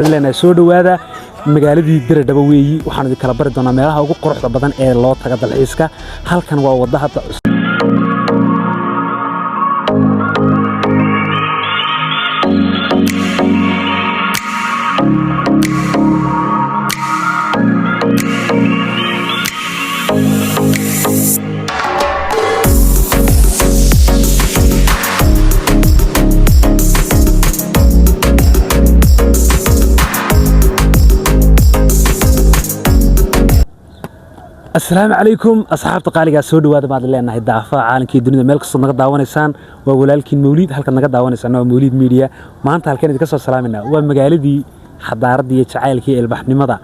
لنا soo dhawaada magaaladii Diradaba weeyi waxaan idin kala bari doonaa meelaha ugu quruxda badan ee loo taga dalxiiska halkan waa wadada hadda السلام عليكم أصحاب تقاليق سود وهذا بعد اللي أنا هدافع عالم كي الدنيا ملك صدق دعوان إنسان وولكن مولد هل كان دعوان إنسان مولد ميديا ما أنت هل كان يتكسر سلامنا ومجال دي حضارة دي تعال كي البحر مضى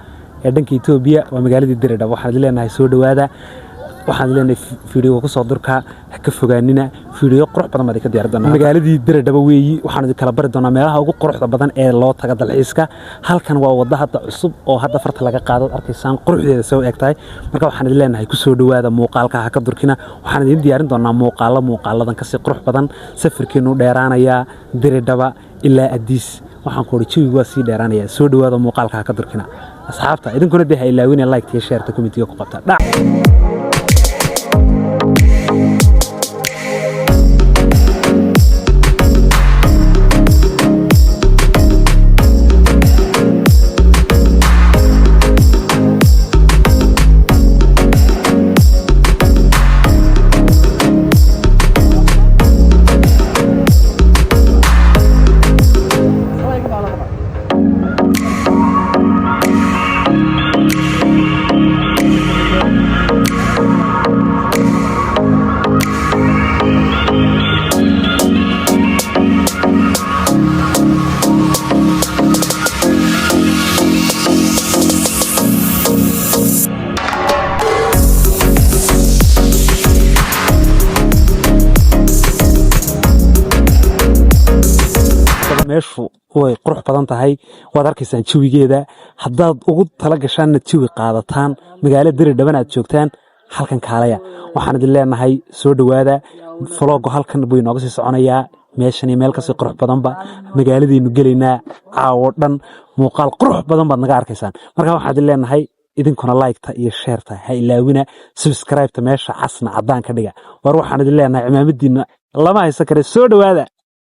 يدن كي توبيا ومجال دي الدردة واحد اللي أنا سود وهذا waxaan leenahay fiidiyo ku soo durka ka fogaanina fiidiyo qurux badan ma ka diyaar doonaa magaaladii Diradaba weeyi waxaan idin kala bari doonaa meelaha ugu quruxda badan ee loo taga dalxiiska halkan waa wadada hadda cusub oo hadda farta laga qaado arkaysaan quruxdeeda soo eegtay marka waxaan idin leenahay ku soo dhawaada muuqaalka ha ka durkina waxaan idin diyaarin doonaa muuqaaladan ka si qurux badan safarkeenu dheeraanaya Diradaba ilaa Addis waxaan ku rajayay waa si dheeraanaya soo dhawaada muuqaalka ha ka durkina asxaabta idinkuna dee ha ilaawina like iyo share ta comment ku qabta meeshu way qurux badan tahay waad arkaysaan jawigeeda haddaad ugu tala gashaan jawi qaadataan magaalada Diradaba aad joogtaan halkan kaalaya waxaan idin leenahay soo dhawaada vlog halkan buu inooga sii soconayaa meeshan meel ka sii qurux badanba magaaladeenu galeynaa caawo dhan muuqaal qurux badan baad naga arkaysaan marka waxaan idin leenahay idinkuna like-ta iyo share-ta ha ilaawina subscribe-ta meesha casna cadaan ka dhiga war waxaan idin leenahay cimaamadiina lama haysan kare soo dhawaada